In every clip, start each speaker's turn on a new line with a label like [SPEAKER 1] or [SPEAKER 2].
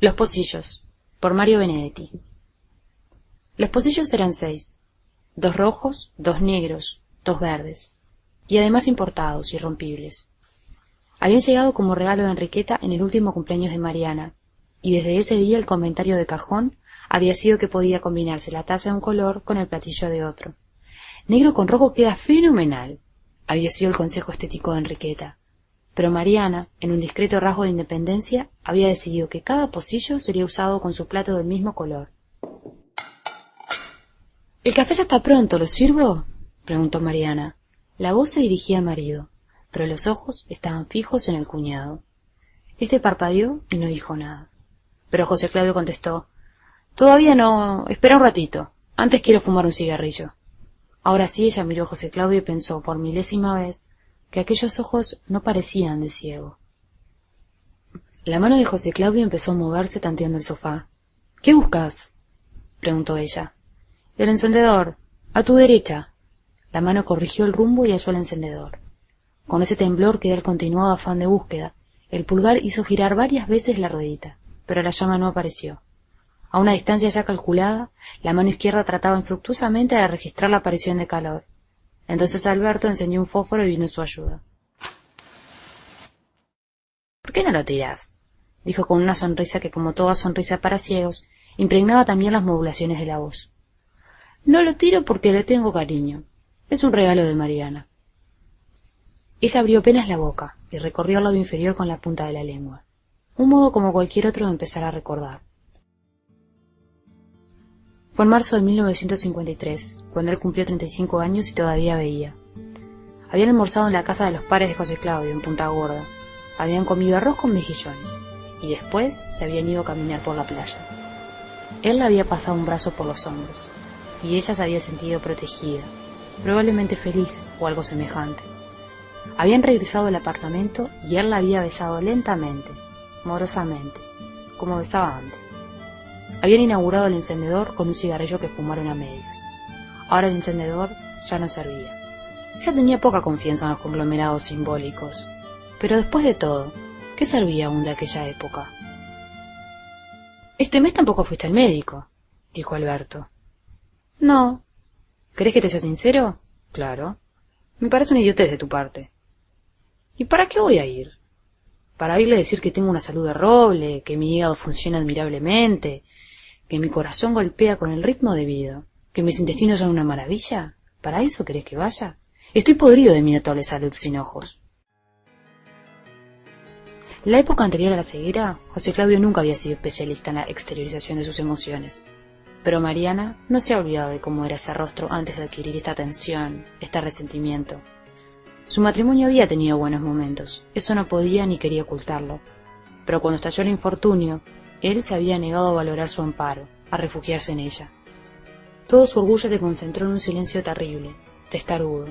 [SPEAKER 1] Los pocillos, por Mario Benedetti. Los pocillos eran 6, 2 rojos, 2 negros, 2 verdes, y además importados, irrompibles. Habían llegado como regalo de Enriqueta en el último cumpleaños de Mariana, y desde ese día el comentario de cajón había sido que podía combinarse la taza de un color con el platillo de otro. Negro con rojo queda fenomenal, había sido el consejo estético de Enriqueta. Pero Mariana, en un discreto rasgo de independencia, había decidido que cada pocillo sería usado con su plato del mismo color. —¿El café ya está pronto? ¿Lo sirvo? —preguntó Mariana. La voz se dirigía al marido, pero los ojos estaban fijos en el cuñado. Este parpadeó y no dijo nada. Pero José Claudio contestó: —Todavía no. Espera un ratito. Antes quiero fumar un cigarrillo. Ahora sí ella miró a José Claudio y pensó por milésima vez que aquellos ojos no parecían de ciego. La mano de José Claudio empezó a moverse tanteando el sofá. —¿Qué buscas? —preguntó ella. —El encendedor. A tu derecha. La mano corrigió el rumbo y halló el encendedor. Con ese temblor que era el continuado afán de búsqueda, el pulgar hizo girar varias veces la ruedita, pero la llama no apareció. A una distancia ya calculada, la mano izquierda trataba infructuosamente de registrar la aparición de calor. Entonces Alberto encendió un fósforo y vino en su ayuda. —¿Por qué no lo tirás? —dijo con una sonrisa que, como toda sonrisa para ciegos, impregnaba también las modulaciones de la voz. —No lo tiro porque le tengo cariño. Es un regalo de Mariana. Ella abrió apenas la boca y recorrió el lado inferior con la punta de la lengua. Un modo como cualquier otro de empezar a recordar. Fue en marzo de 1953, cuando él cumplió 35 años y todavía veía. Habían almorzado en la casa de los padres de José Claudio, en Punta Gorda. Habían comido arroz con mejillones, y después se habían ido a caminar por la playa. Él le había pasado un brazo por los hombros, y ella se había sentido protegida, probablemente feliz o algo semejante. Habían regresado al apartamento y él la había besado lentamente, morosamente, como besaba antes. Habían inaugurado el encendedor con un cigarrillo que fumaron a medias. Ahora el encendedor ya no servía. Ella tenía poca confianza en los conglomerados simbólicos. Pero después de todo, ¿qué servía aún de aquella época? —Este mes tampoco fuiste al médico —dijo Alberto. —No. ¿Querés que te sea sincero? —Claro. Me parece una idiotez de tu parte. —¿Y para qué voy a ir? ¿Para oírle decir que tengo una salud de roble, que mi hígado funciona admirablemente, que mi corazón golpea con el ritmo debido, que mis intestinos son una maravilla? ¿Para eso querés que vaya? Estoy podrido de mi notable salud sin ojos. La época anterior a la ceguera, José Claudio nunca había sido especialista en la exteriorización de sus emociones. Pero Mariana no se ha olvidado de cómo era ese rostro antes de adquirir esta tensión, este resentimiento. Su matrimonio había tenido buenos momentos, eso no podía ni quería ocultarlo. Pero cuando estalló el infortunio, él se había negado a valorar su amparo, a refugiarse en ella. Todo su orgullo se concentró en un silencio terrible, testarudo,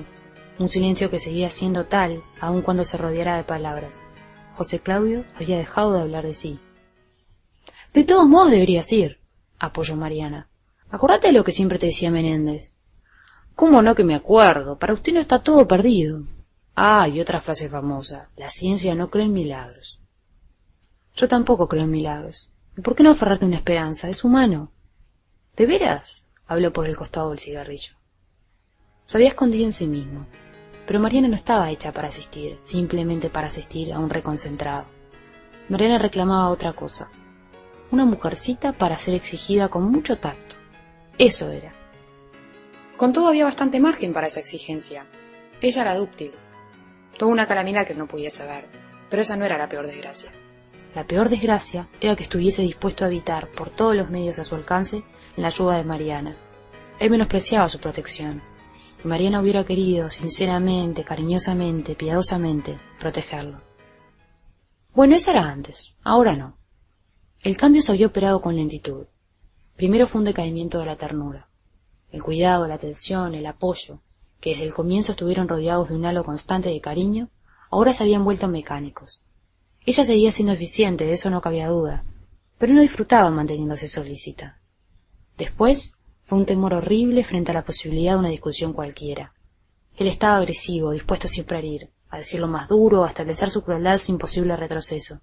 [SPEAKER 1] un silencio que seguía siendo tal aun cuando se rodeara de palabras. José Claudio había dejado de hablar de sí. —De todos modos deberías ir —apoyó Mariana—. Acordate de lo que siempre te decía Menéndez. —¿Cómo no que me acuerdo? Para usted no está todo perdido. Ah, y otra frase famosa: la ciencia no cree en milagros. Yo tampoco creo en milagros. ¿Y por qué no aferrarte a una esperanza? Es humano. —¿De veras? —habló por el costado del cigarrillo. Se había escondido en sí mismo. Pero Mariana no estaba hecha para asistir, simplemente para asistir a un reconcentrado. Mariana reclamaba otra cosa. Una mujercita para ser exigida con mucho tacto. Eso era. Con todo había bastante margen para esa exigencia. Ella era dúctil. Toda una calamidad que él no podía saber. Pero esa no era la peor desgracia. La peor desgracia era que estuviese dispuesto a evitar, por todos los medios a su alcance, la ayuda de Mariana. Él menospreciaba su protección. Y Mariana hubiera querido, sinceramente, cariñosamente, piadosamente, protegerlo. Bueno, eso era antes, ahora no. El cambio se había operado con lentitud. Primero fue un decaimiento de la ternura. El cuidado, la atención, el apoyo, que desde el comienzo estuvieron rodeados de un halo constante de cariño, ahora se habían vuelto mecánicos. Ella seguía siendo eficiente, de eso no cabía duda, pero no disfrutaba manteniéndose solícita. Después fue un temor horrible frente a la posibilidad de una discusión cualquiera. Él estaba agresivo, dispuesto siempre a herir, a decir lo más duro, a establecer su crueldad sin posible retroceso.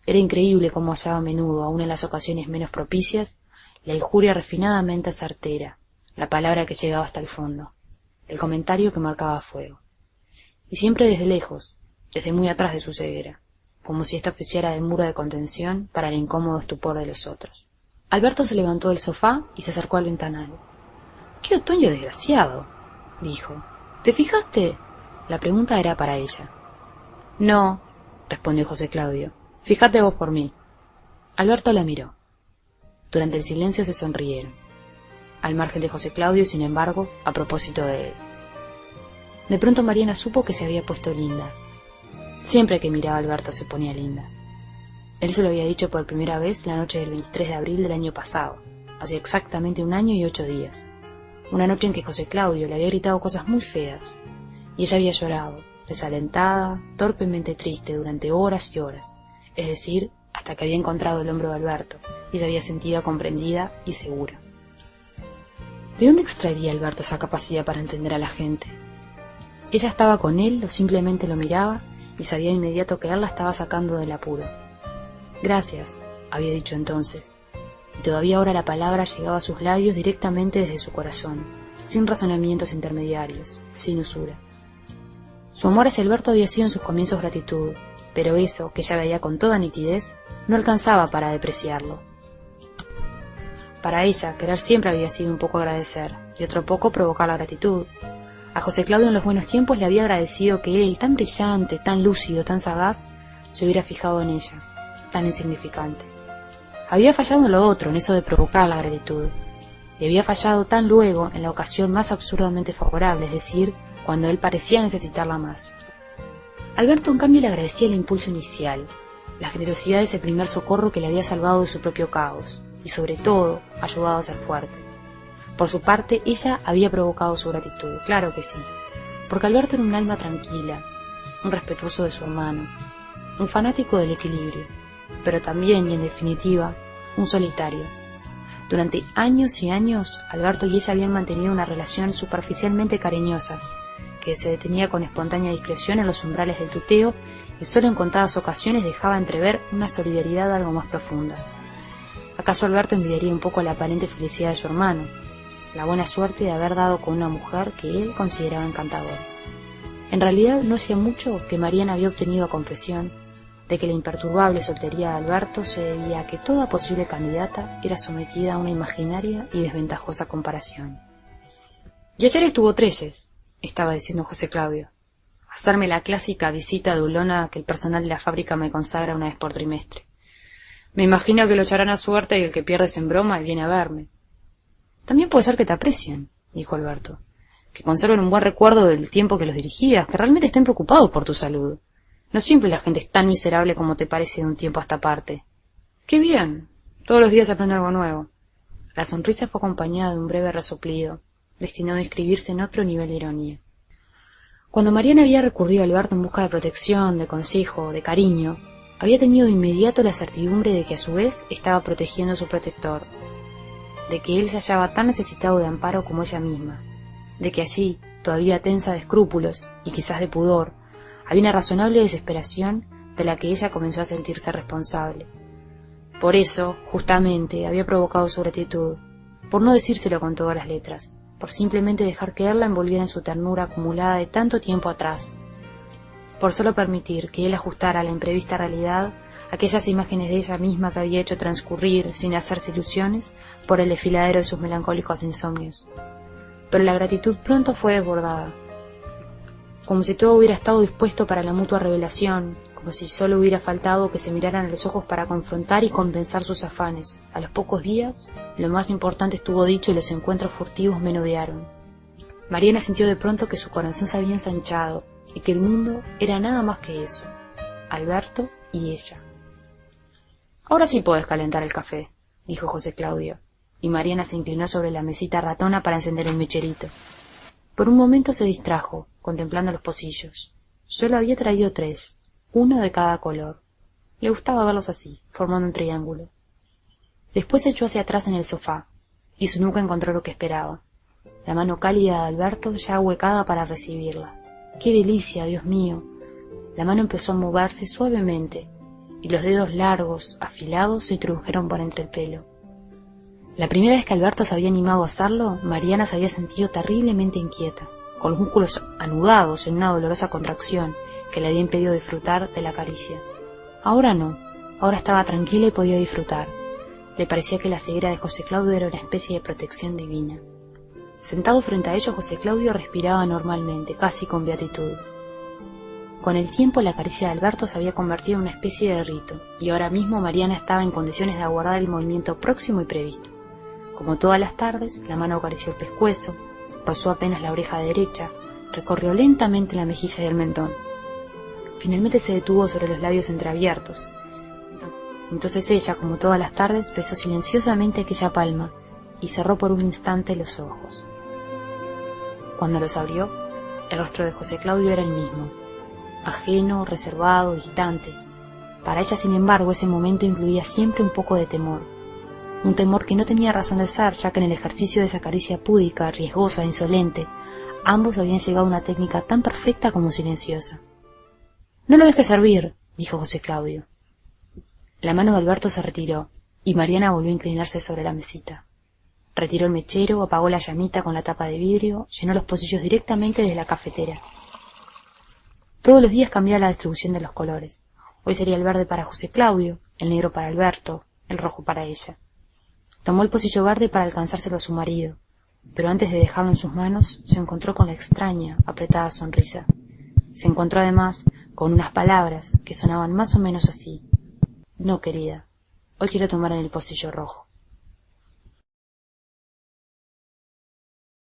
[SPEAKER 1] Era increíble cómo hallaba a menudo, aun en las ocasiones menos propicias, la injuria refinadamente certera, la palabra que llegaba hasta el fondo, el comentario que marcaba fuego. Y siempre desde lejos, desde muy atrás de su ceguera, como si ésta oficiara de muro de contención para el incómodo estupor de los otros. Alberto se levantó del sofá y se acercó al ventanal. —¡Qué otoño desgraciado! —dijo. —¿Te fijaste? La pregunta era para ella. —No —respondió José Claudio—, fíjate vos por mí. Alberto la miró. Durante el silencio se sonrieron, al margen de José Claudio, sin embargo, a propósito de él. De pronto Mariana supo que se había puesto linda. Siempre que miraba a Alberto se ponía linda. Él se lo había dicho por primera vez la noche del 23 de abril del año pasado, hace exactamente 1 año y 8 días. Una noche en que José Claudio le había gritado cosas muy feas, y ella había llorado, desalentada, torpemente triste durante horas y horas, es decir, hasta que había encontrado el hombro de Alberto y se había sentido comprendida y segura. ¿De dónde extraería Alberto esa capacidad para entender a la gente? Ella estaba con él o simplemente lo miraba y sabía de inmediato que él la estaba sacando del apuro. Gracias, había dicho entonces, y todavía ahora la palabra llegaba a sus labios directamente desde su corazón, sin razonamientos intermediarios, sin usura. Su amor hacia Alberto había sido en sus comienzos gratitud, pero eso, que ella veía con toda nitidez, no alcanzaba para depreciarlo. Para ella, querer siempre había sido un poco agradecer, y otro poco provocar la gratitud. A José Claudio en los buenos tiempos le había agradecido que él, tan brillante, tan lúcido, tan sagaz, se hubiera fijado en ella, tan insignificante. Había fallado en lo otro, en eso de provocar la gratitud, y había fallado tan luego en la ocasión más absurdamente favorable, es decir, cuando él parecía necesitarla más. Alberto, en cambio, le agradecía el impulso inicial, la generosidad de ese primer socorro que le había salvado de su propio caos, y sobre todo, ayudado a ser fuerte. Por su parte, ella había provocado su gratitud, claro que sí, porque Alberto era un alma tranquila, un respetuoso de su hermano, un fanático del equilibrio, pero también, y en definitiva, un solitario. Durante años y años, Alberto y ella habían mantenido una relación superficialmente cariñosa, que se detenía con espontánea discreción en los umbrales del tuteo y solo en contadas ocasiones dejaba entrever una solidaridad algo más profunda. ¿Acaso Alberto envidiaría un poco la aparente felicidad de su hermano, la buena suerte de haber dado con una mujer que él consideraba encantadora? En realidad no hacía mucho que Mariana había obtenido confesión de que la imperturbable soltería de Alberto se debía a que toda posible candidata era sometida a una imaginaria y desventajosa comparación. Y ayer estuvo Trelles, estaba diciendo José Claudio, hacerme la clásica visita de ulona que el personal de la fábrica me consagra 1 vez por trimestre. Me imagino que lo echarán a suerte y el que pierde es en broma y viene a verme. También puede ser que te aprecien, dijo Alberto, que conserven un buen recuerdo del tiempo que los dirigías, que realmente estén preocupados por tu salud. No siempre la gente es tan miserable como te parece de un tiempo a esta parte. ¡Qué bien! Todos los días aprende algo nuevo. La sonrisa fue acompañada de un breve resoplido, destinado a inscribirse en otro nivel de ironía. Cuando Mariana había recurrido a Alberto en busca de protección, de consejo, de cariño, había tenido de inmediato la certidumbre de que a su vez estaba protegiendo a su protector, de que él se hallaba tan necesitado de amparo como ella misma, de que allí, todavía tensa de escrúpulos y quizás de pudor, había una razonable desesperación de la que ella comenzó a sentirse responsable. Por eso, justamente, había provocado su gratitud, por no decírselo con todas las letras, por simplemente dejar que él la envolviera en su ternura acumulada de tanto tiempo atrás, por solo permitir que él ajustara a la imprevista realidad aquellas imágenes de ella misma que había hecho transcurrir, sin hacerse ilusiones, por el desfiladero de sus melancólicos insomnios. Pero la gratitud pronto fue desbordada, como si todo hubiera estado dispuesto para la mutua revelación, como si solo hubiera faltado que se miraran a los ojos para confrontar y compensar sus afanes. A los pocos días, lo más importante estuvo dicho y los encuentros furtivos menudearon. Mariana sintió de pronto que su corazón se había ensanchado y que el mundo era nada más que eso, Alberto y ella. «Ahora sí podés calentar el café», dijo José Claudio, y Mariana se inclinó sobre la mesita ratona para encender el mecherito. Por un momento se distrajo, contemplando los pocillos. Solo había traído 3, 1 de cada color. Le gustaba verlos así, formando un triángulo. Después se echó hacia atrás en el sofá, y su nuca encontró lo que esperaba, la mano cálida de Alberto ya ahuecada para recibirla. ¡Qué delicia, Dios mío! La mano empezó a moverse suavemente, y los dedos largos, afilados, se introdujeron por entre el pelo. La primera vez que Alberto se había animado a hacerlo, Mariana se había sentido terriblemente inquieta, con los músculos anudados en una dolorosa contracción que le había impedido disfrutar de la caricia. Ahora no, ahora estaba tranquila y podía disfrutar. Le parecía que la ceguera de José Claudio era una especie de protección divina. Sentado frente a ellos, José Claudio respiraba normalmente, casi con beatitud. Con el tiempo, la caricia de Alberto se había convertido en una especie de rito, y ahora mismo Mariana estaba en condiciones de aguardar el movimiento próximo y previsto. Como todas las tardes, la mano acarició el pescuezo, rozó apenas la oreja derecha, recorrió lentamente la mejilla y el mentón. Finalmente se detuvo sobre los labios entreabiertos. Entonces ella, como todas las tardes, besó silenciosamente aquella palma y cerró por un instante los ojos. Cuando los abrió, el rostro de José Claudio era el mismo, ajeno, reservado, distante. Para ella, sin embargo, ese momento incluía siempre un poco de temor. Un temor que no tenía razón de ser, ya que en el ejercicio de esa caricia púdica, riesgosa e insolente, ambos habían llegado a una técnica tan perfecta como silenciosa. «No lo dejes servir», dijo José Claudio. La mano de Alberto se retiró, y Mariana volvió a inclinarse sobre la mesita. Retiró el mechero, apagó la llamita con la tapa de vidrio, llenó los pocillos directamente desde la cafetera. Todos los días cambiaba la distribución de los colores. Hoy sería el verde para José Claudio, el negro para Alberto, el rojo para ella. Tomó el pocillo verde para alcanzárselo a su marido, pero antes de dejarlo en sus manos, se encontró con la extraña, apretada sonrisa. Se encontró además con unas palabras que sonaban más o menos así. «No, querida, hoy quiero tomar en el pocillo rojo».